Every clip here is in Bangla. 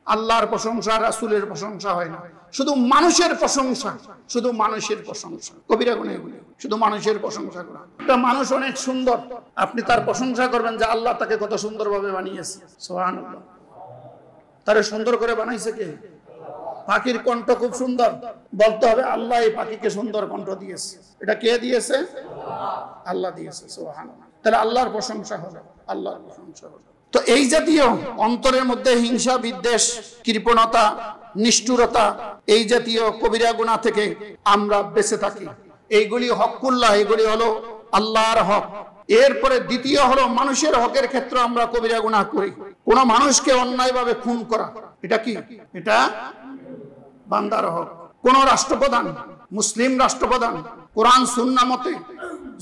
আল্লাহর প্রশংসা, রাসূলের প্রশংসা হয় না, শুধু মানুষের প্রশংসা, শুধু মানুষের প্রশংসা। কবিরা গুনাহ এগুলি, শুধু মানুষের প্রশংসা করা। একটা মানুষ অনেক সুন্দর, আপনি তার প্রশংসা করবেন যে আল্লাহ তাকে কত সুন্দরভাবে বানিয়েছে, সুবহানাল্লাহ। তারে সুন্দর করে বানাইছে কে? পাখির কণ্ঠ খুব সুন্দর, বলতে হবে আল্লাহ এই পাখিকে সুন্দর কণ্ঠ দিয়েছে। এটা কে দিয়েছে? আল্লাহ দিয়েছে, সুবহানাল্লাহ। তাহলে আল্লাহর প্রশংসা হলো, আল্লাহর প্রশংসা হলো। তো এই জাতীয় অন্তরের মধ্যে হিংসা, বিদ্বেষ, কৃপণতা, নিষ্ঠুরতা, এই জাতীয় কবিরা গুনাহ থেকে আমরা বেঁচে থাকি। এইগুলি হকুল্লাহ, এগুলি হলো আল্লাহর হক। এরপরে দ্বিতীয় হলো মানুষের হকের ক্ষেত্রে আমরা কবিরা গুনাহ করি। কোন মানুষকে অন্যায়ভাবে খুন করা, এটা কি? এটা বান্দার হক। কোন রাষ্ট্রপ্রধান, মুসলিম রাষ্ট্রপ্রধান কোরআন সুন্নাহ মতে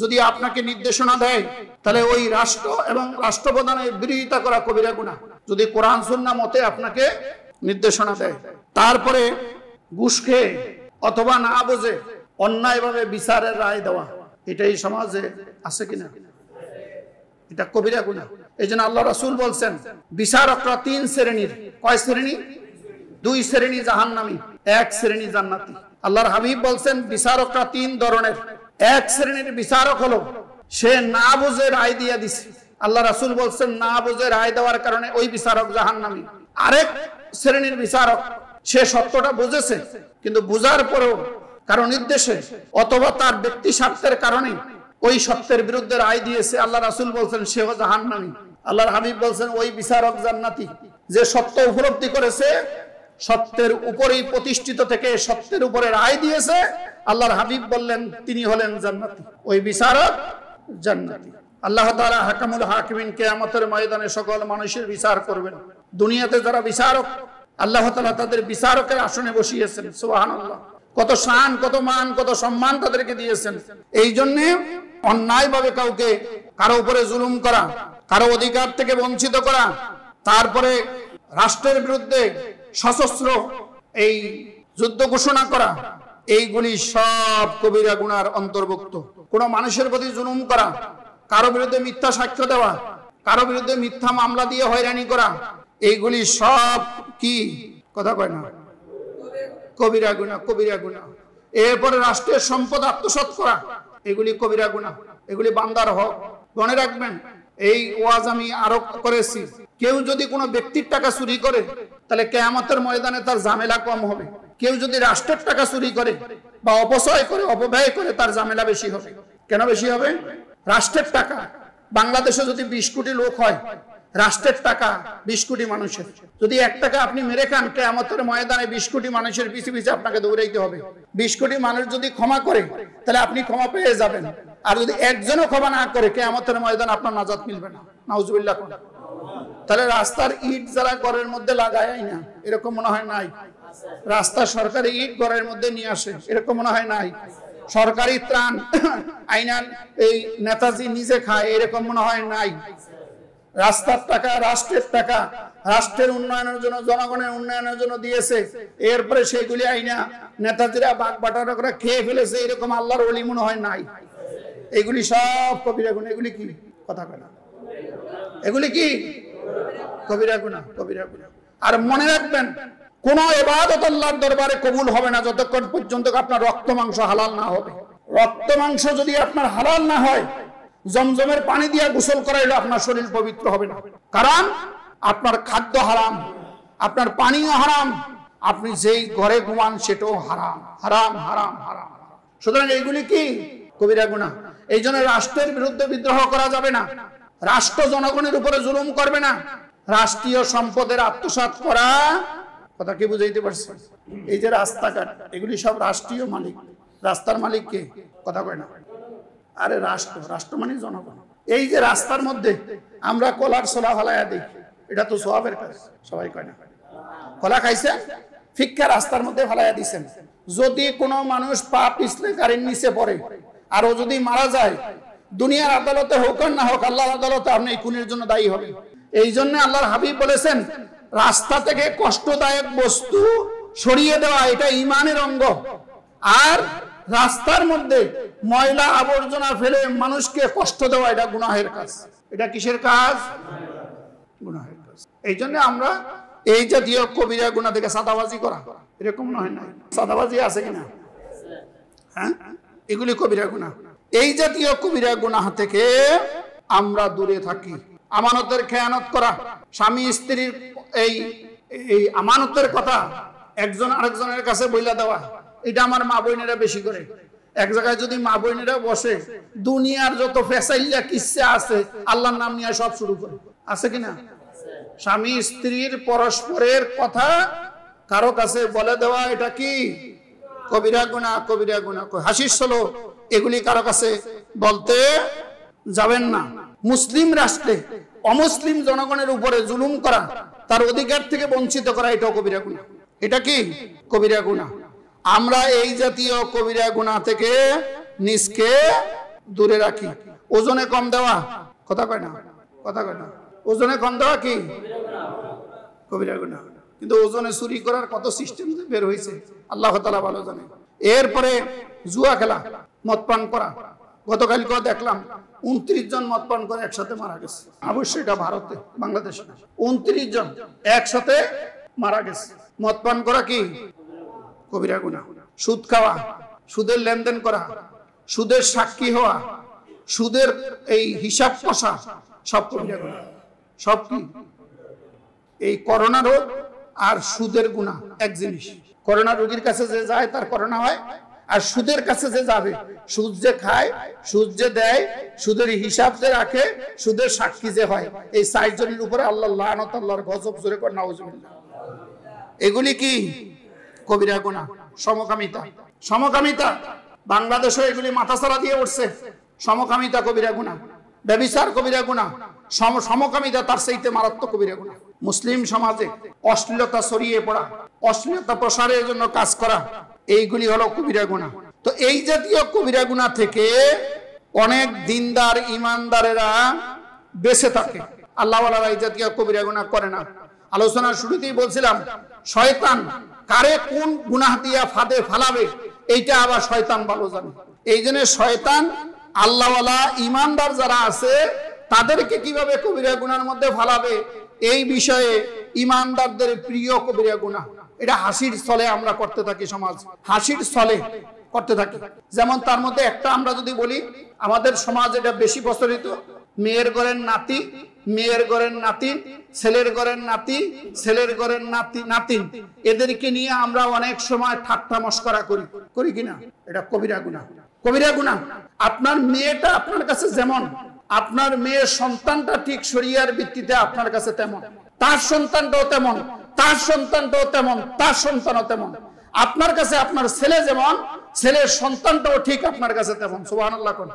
যদি আপনাকে নির্দেশনা দেয়, তাহলে ওই রাষ্ট্র এবং রাষ্ট্রপ্রধানের বিরোধিতা করা কবিরা গুনাহ, যদি কোরআন সুন্নাহ মতে আপনাকে নির্দেশনা দেয়। তারপরে ঘুষ খেয়ে অথবা না বুঝে অন্যায়ভাবে বিচারের রায় দেওয়া, এটা এই সমাজে আছে কিনা? এটা কবিরা গুনাহ। এই জন্য আল্লাহ রাসূল বলছেন বিচারকরা 3 শ্রেণীর। কয় শ্রেণী? 2 শ্রেণী জাহান্নামী, 1 শ্রেণী জান্নাতি। আল্লাহর হাবিব বলছেন বিচারকরা 3 ধরনের। 1 শ্রেণীর বিচারক হলো সে না বুঝে রায় দিয়ে দিছে, আল্লাহ রাসূল বলছেন না বুঝে রায় দেওয়ার কারণে ওই বিচারক জাহান্নামী। আরেক শ্রেণীর বিচারক সে সত্যটা বুঝেছে, কিন্তু বুঝার পরেও কারণ নির্দেশে অথবা তার ব্যক্তি স্বার্থের কারণে ওই সত্যের বিরুদ্ধে রায় দিয়েছে, আল্লাহ রাসূল বলছেন সেও জাহান্নামী। আল্লাহর হাবিব বলছেন ওই বিচারক জান্নাতি, যে সত্য উপলব্ধি করেছে, সত্যের উপরেই প্রতিষ্ঠিত থেকে সত্যের উপরে রায় দিয়েছে, আল্লাহর হাবিব বললেন তিনি হলেন জান্নাতি, ওই বিচারক জান্নাতি। আল্লাহ তাআলা হাকামুল হাকিমিন, কিয়ামতের ময়দানে সকল মানুষের বিচার করবেন। দুনিয়াতে যারা বিচারক, আল্লাহ তাআলা তাদের বিচারকের আসনে বসিয়েছেন, সুবহানাল্লাহ। কত শান, কত মান, কত সম্মান তাদেরকে দিয়েছেন। এই জন্য অন্যায়ভাবে কাউকে কারো উপরে জুলুম করা, কারো অধিকার থেকে বঞ্চিত করা, তারপরে রাষ্ট্রের বিরুদ্ধে সশস্ত্র এই যুদ্ধ ঘোষণা করা, এইগুলি সব কবিরা গুনার অন্তর্ভুক্ত। কোন মানুষের প্রতি জুলুম করা, কারো বিরুদ্ধে মিথ্যা সাক্ষ্য দেওয়া, কারো বিরুদ্ধে মিথ্যা মামলা দিয়ে হয়রানি করা, এইগুলি সব কি? কথা কয় না, কবিরা গুনাহ, কবিরা গুনাহ। এরপরে রাষ্ট্রের সম্পদ আত্মসাৎ করা, এগুলি কবিরা গুনাহ, এগুলি বান্দার হক। মনে রাখবেন, এই ওয়াজ আমি আরো করেছি, কেউ যদি কোনো ব্যক্তির টাকা চুরি করে তাহলে কিয়ামতের ময়দানে তার ঝামেলা কম হবে। কেউ যদি রাষ্ট্রের টাকা চুরি করে বা অপচয় করে, অপব্যয় করে, তার ঝামেলা বেশি হবে। কেন বেশি হবে? রাষ্ট্রের টাকা, বাংলাদেশে যদি 20 কোটি লোক হয়, রাষ্ট্রের টাকা 20 কোটি মানুষের, যদি 1 টাকা আপনি মেরে খান, কিয়ামতের ময়দানে 20 কোটি মানুষের পিছে পিছে আপনাকে দৌড়াইতে হবে। 20 কোটি মানুষ যদি ক্ষমা করে তাহলে আপনি ক্ষমা পেয়ে যাবেন, আর যদি একজনও ক্ষমা না করে কিয়ামতের ময়দানে আপনার নাজাত মিলবে না। নাউজুবিল্লাহ। তাহলে রাস্তার ইট যারা ঘরের মধ্যে লাগায় না, এরকম মনে হয় নাই? রাস্তা সরকারি ইট ঘরের মধ্যে নিয়ে আসে, এরকম মনে হয় নাই? সরকারি ত্রাণ আইনান এই নেতাজি নিজে খায়, এরকম মনে হয় নাই? রাস্তার টাকা, রাষ্ট্রের টাকা, রাষ্ট্রের উন্নয়নের জন্য, জনগণের উন্নয়নের জন্য দিয়েছে, এরপরে সেগুলি আইনা নেতাজিরা বাগ বাটারা করে খেয়ে ফেলেছে, এরকম আল্লাহর ওলি মনে হয় নাই? এগুলি সব কবিরা গুনাহ। এগুলি কি? কথা কয় না, এগুলি কি? কবিরা গুনাহ, কবিরা গুনাহ। আর মনে রাখবেন, কোন ইবাদত আল্লাহর দরবারে কবুল হবে না যতক্ষণ পর্যন্ত আপনার রক্ত মাংস হালাল না হবে। রক্ত মাংস যদি আপনার হালাল না হয়, জমজমের পানি দিয়ে গোসল করাইলে আপনার শরীর পবিত্র হবে না, কারণ আপনার খাদ্য হারাম, আপনার পানিও হারাম, আপনি যেই ঘরে ঘুমান সেটাও হারাম, হারাম, হারাম, হারাম। সুতরাং এইগুলি কি? কবিরা গুনাহ। এই জন্য রাষ্ট্রের বিরুদ্ধে বিদ্রোহ করা যাবে না, রাষ্ট্র জনগণের উপরে জুলুম করবে না, রাষ্ট্রীয় সম্পদের আত্মসাৎ করা, কথা কি বুঝাইতে পারছি? এই যে রাস্তাঘাট, এগুলি সব রাষ্ট্রীয় মালিক। রাস্তার মালিক কে? কথা কয় না। আরে রাষ্ট্র, রাষ্ট্র মানে জনগণ। এই যে রাস্তার মধ্যে আমরা কলার ছোলা ফালাইয়া দিই, এটা তো সওয়াবের কাজ, সবাই কয় না? কলা খাইছে, ফিক্কা রাস্তার মধ্যে ফালাইয়া দিচ্ছেন, যদি কোনো মানুষ পা পিছলে গাড়ির নিচে পড়ে আর ও যদি মারা যায়, দুনিয়ার আদালতে হোক আর না হোক, আল্লাহর আদালতে আপনি এই খুনের জন্য দায়ী হবে। এই জন্য আল্লাহর হাবিব বলেছেন, রাস্তা থেকে কষ্টদায়ক বস্তু সরিয়ে দেওয়া এটা ঈমানের অঙ্গ, আর রাস্তার মধ্যে ময়লা আবর্জনা ফেলে মানুষকে কষ্ট দেওয়া এটা গুনাহের কাজ। এটা কিসের কাজ? গুনাহের কাজ। এই জন্য আমরা এই জাতীয় কবিরা গুনাহ থেকে সাদাবাজি করা, এরকম নয় না? সাদাবাজি আছে কিনা? হ্যাঁ, এগুলি কবিরা গুনাহ। এই জাতীয় কবিরা গুনাহ থেকে আমরা দূরে থাকি। আমানতের খেয়ানত করা, স্বামী স্ত্রীর এই আমানতের কথা একজন আরেকজনের কাছে বইলা দেওয়া, এটা আমার মা বোনেরা বেশি করে। এক জায়গায় যদি মা বোনেরা বসে, দুনিয়ার যত ফেসাইল্লা কিচ্ছা আছে আল্লাহর নাম নিয়ে সব শুরু করে, আছে কিনা? স্বামী স্ত্রীর পরস্পরের কথা কারো কাছে বলে দেওয়া, এটা কি কবিরা গুনাহ? কবিরা গুনাহ। হাসিস হলো, এগুলি কারো কাছে বলতে যাবেন না। মুসলিম রাষ্ট্রে অমুসলিম জনগণের উপরে জুলুম করা, তার অধিকার থেকে বঞ্চিত করা, এটাও কবিরা গুনাহ। এটা কি কবিরা গুনাহ? আমরা এই জাতীয় কবিরা গুনাহ থেকে নিজকে দূরে রাখি। ওজনে কম দেওয়া, কথা কয় না, কথা কয় না, ওজনে কম দেওয়া কি কবিরা গুনাহ? কিন্তু ওজনে চুরি করার কত সিস্টেম বের হয়েছে আল্লাহ তাআলা ভালো জানে। এরপরে জুয়া খেলা, মদ পান করা। গতকালকেও দেখলাম 29 জন মদ পান করে একসাথে মারা গেছে। অবশ্যই এটা ভারতে, বাংলাদেশে। 29 জন একসাথে মারা গেছে। মদ পান করা কি কবিরা গুনাহ। সুদ খাওয়া, সুদের লেনদেন করা, সুদের সাক্ষী হওয়া, সুদের এই হিসাব কষা, সব কবিরা গুনাহ। সব কি? এই করোনা রোগ আর সুদের গুনাহ এক জিনিস। করোনা রোগীর কাছে যে যায় তার করোনা হয়, আর সুদের কাছে যে যাবে, সুদ যে খায়, সুদ যে দেয়, সুদের হিসাব যে রাখে, সুদের সাক্ষী যে হয়, এই 4 জনের উপরে আল্লাহ লানত, আল্লাহর গজব, জোরে করে নাউজুবিল্লাহ। এগুলি কি কবিরা গুনাহ। সমকামিতা, সমকামিতা বাংলাদেশে এগুলি মাথাছাড়া দিয়ে উঠছে। সমকামিতা কবিরা গুনাহ। ব্যভিচার কবিরা গুনাহ। সমকামিতা তার চাইতে মারাত্মক কবিরা গুনাহ। মুসলিম সমাজে অশ্লীলতা ছড়িয়ে পড়া, অশ্লীলতা প্রসারের জন্য কাজ করা, এইগুলি হলো কবিরা গুনাহ। তো এই জাতীয় কবিরা গুনাহ থেকে অনেক দিনদার ইমানদারেরা বেঁচে থাকে। আল্লাহ ওয়ালারা এই জাতীয় কবিরা গুনাহ করে না। আলোচনার শুরুতেই বলছিলাম, শয়তান কারে কোন গুনাহ দিয়া ফাঁদে ফালাবে, এইটা আবার শয়তান ভালো জানে। এই জন্য শয়তান আল্লাহ ওয়ালা ইমানদার যারা আছে তাদেরকে কিভাবে কবিরা গুনাহের মধ্যে ফালাবে, এই বিষয়ে ইমানদারদের প্রিয় কবিরা গুনাহ। এটা হাসির ছলে আমরা করতে থাকি, সমাজ হাসির ছলে করতে থাকি। যেমন তার মধ্যে একটা আমরা যদি বলি, আমাদের সমাজ এটা বেশি প্রচলিত, মেয়ের ঘরের নাতি, মেয়ের ঘরের নাতিন, ছেলের ঘরের নাতি, ছেলের ঘরের নাতিন, এদেরকে নিয়ে আমরা অনেক সময় ঠাট্টা মশকরা করি, করি কিনা? এটা কবিরা গুনাহ। কবিরা গুনাহ। আপনার মেয়েটা আপনার কাছে যেমন, আপনার মেয়ের সন্তানটা ঠিক শরিয়ার ভিত্তিতে আপনার কাছে তেমন, তার সন্তানটাও তেমন, তার সন্তানটাও তেমন, তার সন্তানও তেমন। আপনার কাছে আপনার ছেলে যেমন, ছেলের সন্তানটাও ঠিক আপনার কাছে তেমন। সুবহানাল্লাহ। কোন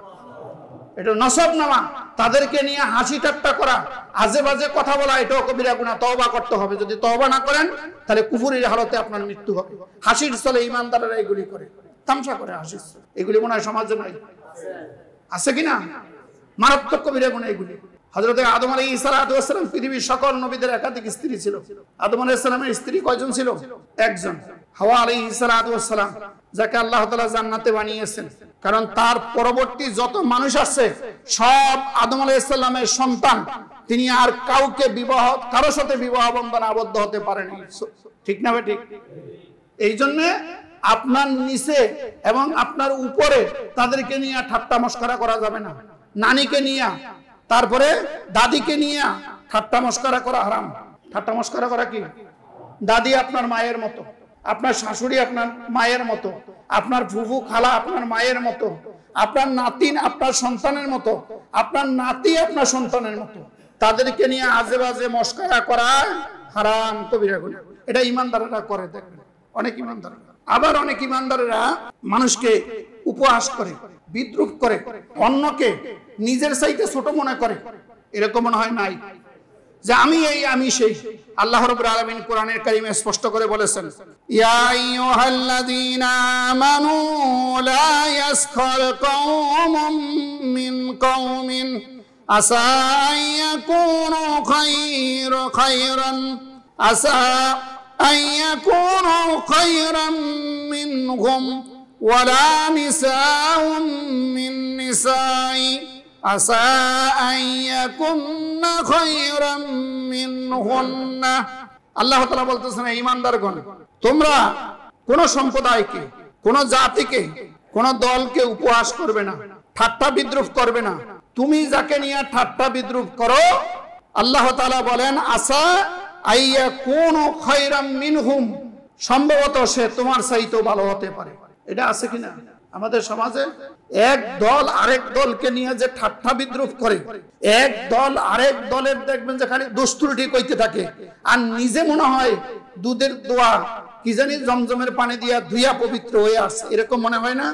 এটা নসব নামা, তাদেরকে নিয়ে হাসি ঠাট্টা করা, আজে বাজে কথা বলা, এটাও কবিরা গুনাহ। তওবা করতে হবে। যদি তওবা না করেন তাহলে কুফরের হালতে আপনার মৃত্যু হবে। হাসির ছলে ইমানদারেরা এগুলি করে, তামসা করে, হাসির ছলে। এগুলি মনে হয় সমাজে নাই, আছে কিনা? মারাত্মক কবিরা গুনাহ এগুলি। হযরত আদম আলাইহিস সালাম পৃথিবীর সকল নবীদের একাধিক স্ত্রী ছিল। আদম আলাইহিস সালামের স্ত্রী কয়জন ছিল? একজন, হাওয়া আলাইহিস সালাম, যাকে আল্লাহ তাআলা জান্নাতে বানিয়েছেন। কারণ তার পরবর্তী যত মানুষ আছে সব আদম আলাইহিস সালামের সন্তান। তিনি আর কাউকে বিবাহ, কারোর সাথে বিবাহ বন্ধনে আবদ্ধ হতে পারেনি। ঠিক না ঠিক? এই জন্য আপনার নিচে এবং আপনার উপরে তাদেরকে নিয়ে ঠাট্টা মশকরা করা যাবে না। নানিকে নিয়ে, তারপরে দাদিকে নিয়ে ঠাট্টা মশকরা করা হারাম। ঠাট্টা মশকরা করা কি? দাদি আপনার মায়ের মতো, আপনার শাশুড়ি আপনার মায়ের মতো, আপনার ফুফু খালা আপনার মায়ের মতো, আপনার নাতিন আপনার সন্তানের মতো, আপনার নাতি আপনার সন্তানের মতো। তাদেরকে নিয়ে আজে বাজে মশকরা করা হারাম, কবিরা গুনাহ। এটা ইমানদারেরা করে, দেখবেন অনেক ইমানদারেরা। আবার অনেক ইমানদারেরা মানুষকে উপহাস করে, বিদ্রুপ করে, অন্যকে নিজের চাইতে ছোট মনে করে। এরকম মনে হয় নাই যে আমি এই আমি সেই। আল্লাহ রাব্বুল আলামিন কোরআনের কারিমে স্পষ্ট করে বলেছেন, ইয়া আইয়ুহাল্লাযীনা আমানু লা ইয়াসখার কওমুম মিন কওমিন আসা আইয়াকুনু খায়রান আসা আইয়াকুনু খায়রান মিনহুম ওয়ালা নিসাউম মিন নিসাই আসা আইয়াকুন্না খায়রাম মিনহুন্না আল্লাহ তাআলা বলতেছেন, ঈমানদারগণ, তোমরা কোন সম্প্রদায়কে, কোন জাতিকে, কোন দলকে উপহাস করবে না, ঠাট্টা বিদ্রুপ করবে না। তুমি যাকে নিয়ে ঠাট্টা বিদ্রুপ করো, আল্লাহ তাআলা বলেন, আসা আইয়াকুনু খায়রাম মিনহুম, সম্ভবত সে তোমার চাইতেও ভালো হতে পারে। এটা আছে কিনা আমাদের সমাজে? এক দল আরেক দলকে নিয়ে যে ঠাট্টা বিদ্রুপ করে, এক দল আরেক দলের দেখবেন যে খালি দুষ্টুটি কইতে থাকে, আর নিজে মনে হয় দুধের দোয়া কি জানি জমজমের পানি দিয়া ধুইয়া পবিত্র হয়ে আসছে, এরকম মনে হয় না?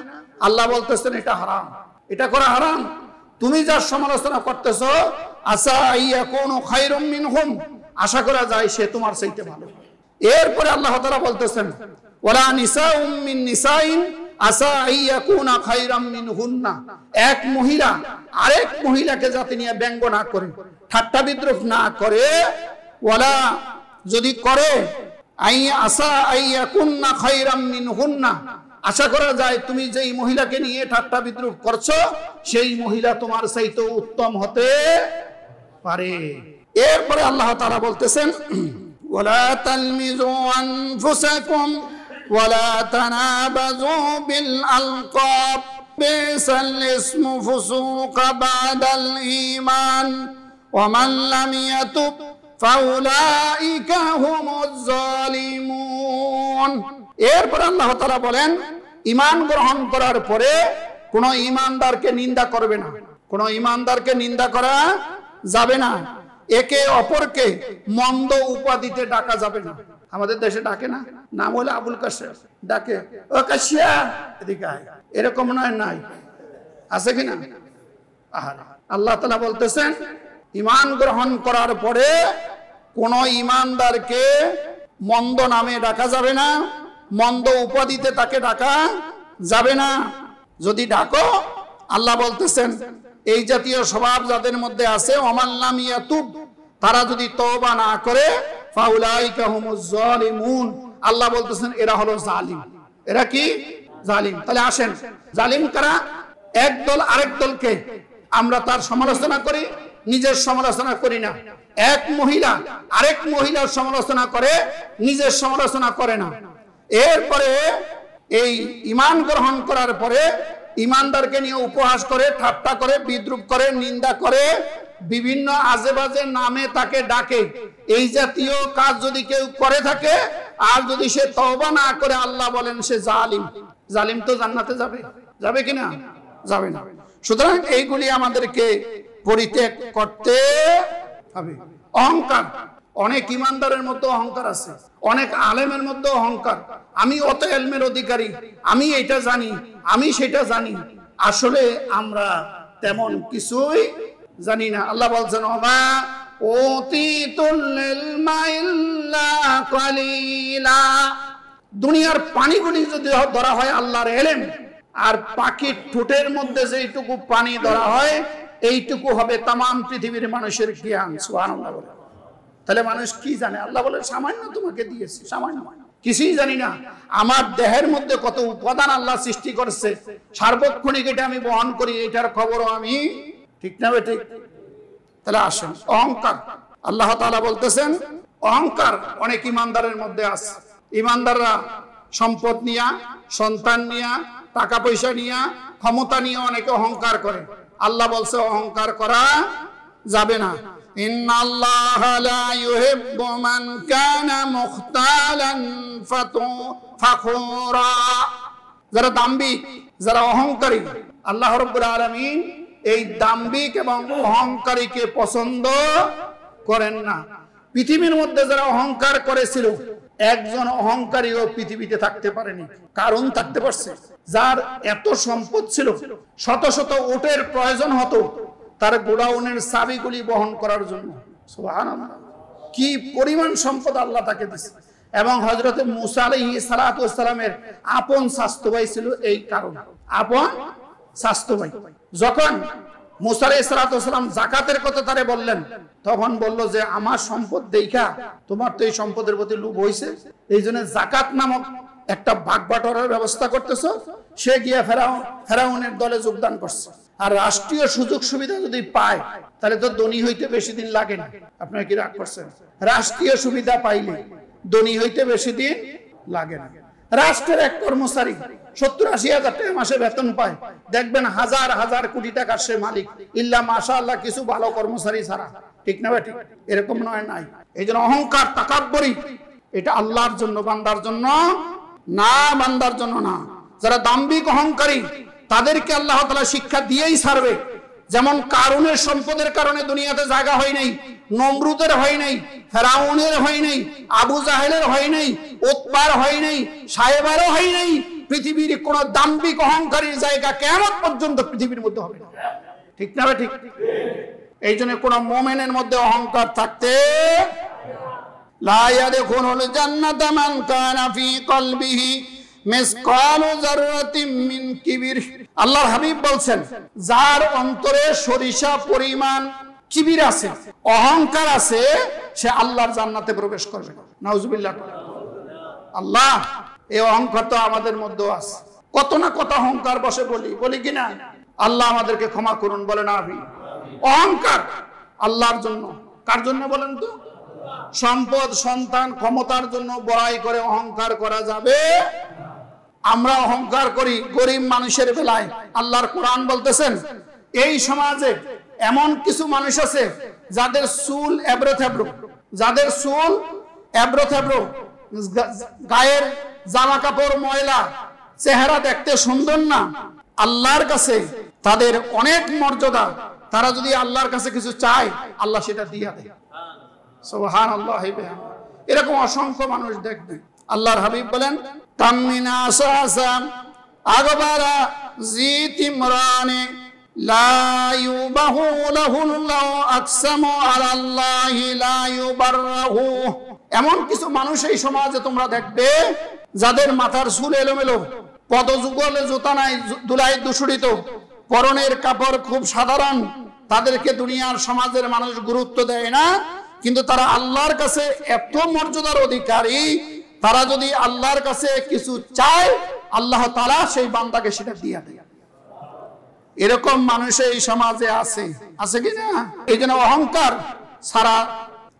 আল্লাহ বলতেছেন এটা হারাম, এটা করা হারাম। তুমি যার সমালোচনা করতেছো, আসা ইয়াকুনু খায়রাম মিনহুম, আশা করা যায় সে তোমার চাইতে ভালো। এরপরে আল্লাহ তাআলা বলতেছেন, ওয়ালা নিসাউম মিন নিসাইন আসা আইয়াকুনা খায়রাম মিনহুন্না, এক মহিলা আরেক মহিলাকে যাতে নিয়ে ব্যঙ্গ না করে, ঠাট্টা বিদ্রুপ না করে, ওয়ালা যদি করে আই আসা আইয়াকুন্না খায়রাম মিনহুন্না, আশা করা যায় তুমি যেই মহিলাকে নিয়ে ঠাট্টা বিদ্রুপ করছো সেই মহিলা তোমার চাইতেও উত্তম হতে পারে। এরপরে আল্লাহ তাআলা বলতেছেন, ওয়ালা তালমিজু আনফুসাকুম ওয়ালা তানাবাযু বিল আলকাব বিসাল ইসমু ফুসুকা বাদাল ঈমান ওয়া মান লাম ইয়াতুব ফাউলাইকা হুমুজ জালিমুন। এরপর আল্লাহ তাআলা বলেন, ঈমান গ্রহণ করার পরে কোন ঈমানদারকে নিন্দা করবে না, কোন ঈমানদারকে নিন্দা করা যাবে না, একে অপরকে মন্দ উপাধিতে ডাকা যাবে না। আমাদের দেশে ডাকে না, নাম হলে আবুল কাশেম, ডাকে ও কাশিয়া, এদিকে আয়, এরকম নয়, নাই আছে কিনা? আল্লাহ তাআলা বলতেছেন, ঈমান গ্রহণ করার পরে কোন ঈমানদারকে মন্দ নামে ডাকা যাবে না, মন্দ উপাধিতে তাকে ডাকা যাবে না। যদি ডাকো, আল্লাহ বলতেছেন এই জাতীয় স্বভাব যাদের মধ্যে আছে, ওমান লাম ইয়াতুব, তারা যদি তওবা না করে, ফাউলাইকা হুমুজ জালিমুন, আল্লাহ বলতেছেন এরা হলো জালিম। এরা কি? জালিম। তাহলে আসেন, জালিম কারা? এক দল আরেক দলকে আমরা তার সমালোচনা করি, নিজের সমালোচনা করি না। এক মহিলা আরেক মহিলার সমালোচনা করে, নিজের সমালোচনা করে না। এরপরে এই ঈমান গ্রহণ করার পরে ঈমানদারকে নিয়ে উপহাস করে, ঠাট্টা করে, বিদ্রুপ করে, নিন্দা করে, বিভিন্ন আজে বাজে নামে তাকে ডাকে। এই জাতীয় কাজ যদি কেউ করে থাকে, আর যদি সে তওবা না করে, আল্লাহ বলেন সে জালিম। জালিম তো জান্নাতে যাবে? যাবে কিনা? যাবে না। সুতরাং এইগুলি আমাদেরকে পরিত্যাগ করতে হবে। অহংকার, অনেক ঈমানদারের মধ্যে অহংকার আছে, অনেক আলেমের মধ্যে অহংকার, আমি অত ইলমের অধিকারী, আমি এটা জানি, আমি সেটা জানি। আসলে আমরা তেমন কিছুই জানি না। আল্লাহ বলছেন, ওমা উতিতুল ইলমা ইল্লা কালিলা, দুনিয়ার পানিগুলি যদি ধরা হয় আল্লাহর ইলম, আর পাখির ঠোঁটের মধ্যে যেইটুকু পানি ধরা হয়, এইটুকু হবে তামাম পৃথিবীর মানুষের জ্ঞান। সুবহানাল্লাহ। তাহলে মানুষ কি জানে? আল্লাহ বলে সামান্য তোমাকে দিয়েছি, সামান্য, কিছুই জানি না। আমার দেহের মধ্যে কত উপাদান আল্লাহ সৃষ্টি করছে, সার্বক্ষণিক এটা আমি বহন করি, এটার খবরও আমি ঠিক না ঠিক? তাহলে আসেন, অহংকার, আল্লাহ তাআলা বলতেছেন অহংকার অনেক ঈমানদারের মধ্যে আছে। ঈমানদাররা সম্পদ নিয়া, সন্তান নিয়া, টাকা পয়সা নিয়া, ক্ষমতা নিয়ে অনেকে অহংকার করে। আল্লাহ বলছে অহংকার করা যাবে না। ইন্নাল্লাহা লা ইউহিব্বু মান কানা মুখতালান ফাখুরা, যারা দাম্ভিক, যারা অহংকারী, আল্লাহ রাব্বুল আলামিন এই দাম্ভিক এবং অহংকারীকে পছন্দ করেন না। পৃথিবীর মধ্যে যারা অহংকার করেছিল, একজন অহংকারীও পৃথিবীতে থাকতে পারেনি। কারণ থাকতে পারছে, যার এত সম্পদ ছিল, শত শত উটের প্রয়োজন হতো তার গোডাউনের চাবিগুলি বহন করার জন্য। সুবহানাল্লাহ, কি পরিমাণ সম্পদ আল্লাহ তাকে দিয়েছে। এবং হযরত মূসা আলাইহিস সালাতু ওয়াস সালামের আপন স্বাস্থ্য ভাই ছিল এই কারণ, আপন স্বাস্থ্য ভাই। যখন মূসা আলাইহিস সালাতু ওয়াস সালাম যাকাতের কথা তারে বললেন, তখন বলল যে আমার সম্পদ দেখা তোমার তো এই সম্পদের প্রতি লোভ হইছে, এই জন্য যাকাত নামক একটা ভাগ বাটোয়ারার ব্যবস্থা করতেছো। সে গিয়া ফেরাউনের দলে যোগদান করছে। আর রাষ্ট্রীয় সুযোগ সুবিধা যদি পায় তাহলে তো ধনী হইতে বেশি দিন লাগে না। আপনারা কি রাগ করছেন? রাষ্ট্রীয় সুবিধা পাইলে ধনী হইতে বেশি দিন লাগে না। রাষ্ট্রের এক কর্মচারী 70-80 হাজার টাকা মাসে বেতন পায়, দেখবেন হাজার হাজার কোটি টাকার সে মালিক, ইল্লা মাশাআল্লাহ কিছু ভালো কর্মচারী ছাড়া। ঠিক না ঠিক? এরকম নয় নাই। এই জন্য অহংকার, তাকাব্বুরি, এটা আল্লাহর জন্য, বান্দার জন্য না, বান্দার জন্য না। যারা দাম্ভিক অহংকারী তাদেরকে আল্লাহ তাআলা শিক্ষা দিয়েই ছাড়বে। যেমন কারুনের সম্পদের কারণে দুনিয়াতে জায়গা হয় নাই, নমরুদের হয় নাই, ফেরাউনের হয় নাই, আবু জাহেলের হয় নাই, উতবার হয় নাই, সাহেবারও হয় নাই। পৃথিবীর কোন দাম্ভিক অহংকারীর জায়গা কিয়ামত পর্যন্ত পৃথিবীর মধ্যে হবে না। ঠিক না ঠিক? এই জন্য কোন মুমিনের মধ্যে অহংকার থাকতে লা ইয়াদখুলুল জান্নাতা মান কানা ফি কলবিহি মিসকালু যাররাতিন মিন কিবির। আল্লাহর হাবিব বলছেন, যার অন্তরে সরিষা পরিমাণ কিবির আছে, অহংকার আছে, সে আল্লাহর জান্নাতে প্রবেশ করবে না। নাউজুবিল্লাহ। আল্লাহ, এই অহংকার তো আমাদের মধ্যে আছে। কত না কত অহংকার বসে বলি কিনা? আল্লাহ আমাদেরকে ক্ষমা করুন, বলেন আমিন। অহংকার আল্লাহর জন্য, কার জন্য বলেন তো? সম্পদ, সন্তান, ক্ষমতার জন্য বড়াই করে অহংকার করা যাবে? আমরা অহংকার করি গরিব মানুষের বেলায়। আল্লাহর কোরআন বলতেছেন, এই সমাজে এমন কিছু মানুষ আছে যাদের চুল এবড়ো থেবড়ো, যাদের চুল এবড়ো থেবড়ো, গায়ের জামা কাপড় ময়লা, চেহারা দেখতে সুন্দর না। আল্লাহর কাছে তাদের অনেক মর্যাদা। তারা যদি আল্লাহর কাছে কিছু চায়, আল্লাহ সেটা দিয়া দেয়। সুবহানাল্লাহ। এরকম অসংখ্য মানুষ দেখবে। আল্লাহর হাবিব বলেন, কামিনা সাসাম আগবারা জিতিমরানে লা ইউবাহু লাহুল্লাহ আকসামু আলাল্লাহি লা ইউবারহু। এমন কিছু মানুষ এই সমাজে তোমরা দেখবে যাদের মাথার চুল এলোমেলো, পদযুগলে জুতা নাই, দুলাই দূষিত, পরনের কাপড় খুব সাধারণ। তাদেরকে দুনিয়ার সমাজের মানুষ গুরুত্ব দেয় না, কিন্তু তারা আল্লাহর কাছে এত মর্যাদার অধিকারী। তারা যদি আল্লাহর কাছে কিছু চায়, আল্লাহ তাআলা সেই বান্দাকে সেটা দিয়ে দেয়। এরকম মানুষ এই সমাজে আছে, আছে কি না? এই জন্য অহংকার সারা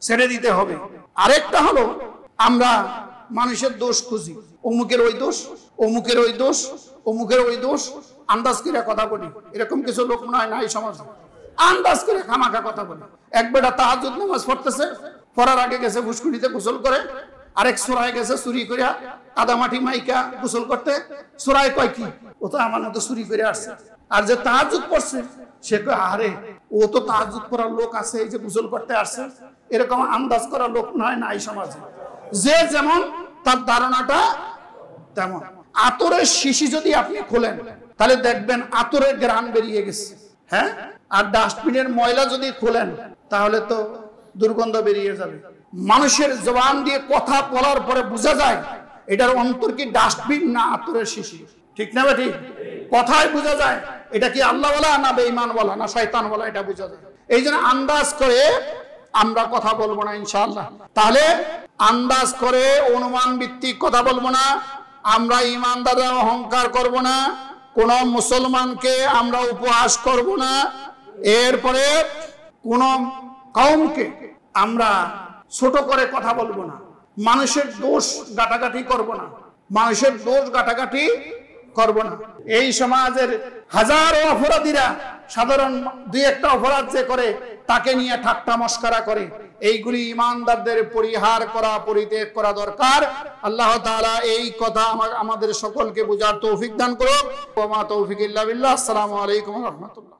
ছেড়ে দিতে হবে। আরেকটা হলো, আমরা মানুষের দোষ খুঁজি, অমুকের ওই দোষ, অমুকের ওই দোষ, অমুকের ওই দোষ, আন্দাজ করে কথা বলি। এরকম কিছু লোক নয় না এই সমাজে, আন্দাজ করে খামাখা কথা বলি। এক বেটা তাহাজ্জুদ নামাজ পড়তেছে, পড়ার আগে গেছে ফুসকুড়িতে গোসল করে, আরেক সুরায় গেছে চুরি করে কাদামাটি মাইকা গোসল করতে। সুরায় কয় কি, ও তো আমার মতো চুরি করে আসছে। আর যে তাহাজ্জুদ পড়ছে সে কয়, আরে ও তো তাহাজ্জুদ পড়ার লোক আছে, এই যে গোসল করতে আসছে। এরকম আন্দাজ করা লোক নয় না এই সমাজে। যে যেমন তার ধারণাটা তেমন। আতরের শিশি যদি আপনি খোলেন, তাহলে দেখবেন আতরের গ্রান বেরিয়ে গেছে। হ্যাঁ, আর ডাস্টবিনের ময়লা যদি খোলেন, তাহলে তো দুর্গন্ধ বেরিয়ে যাবে। মানুষের জবান দিয়ে কথা বলার পরে বোঝা যায় এটার অন্তর কি ডাস্টবিন না আতরের শিশি। ঠিক না ভাই? ঠিক কথায় বোঝা যায় এটা কি আল্লাহওয়ালা না বেঈমানওয়ালা না শয়তানওয়ালা, এটা বোঝা যায়। এই জন্য আন্দাজ করে আমরা কথা বলবো না ইনশাআল্লাহ। তাহলে আন্দাজ করে অনুমান ভিত্তিক কথা বলবো না। আমরা ইমানদাররা অহংকার করব না। কোন মুসলমানকে আমরা উপহাস করব না। এরপরে কোন কওমকে আমরা ছোট করে কথা বলবো না। মানুষের দোষ গাটাগাটি করব না, মানুষের দোষ গাটাগাটি করব না। এই সমাজের হাজারো অপরাধীরা সাধারণ দুই একটা অপরাধ যে করে তাকে নিয়ে ঠাট্টা মস্করা করে। এইগুলি ইমানদারদের পরিহার করা, পরিত্যাগ করা দরকার। আল্লাহ তাআলা এই কথা আমাদের সকলকে বুঝার তৌফিক দান করুন। ওয়া মা তৌফিক ইল্লা বিল্লাহ। আসসালামু আলাইকুম ওয়া রাহমাতুল্লাহ।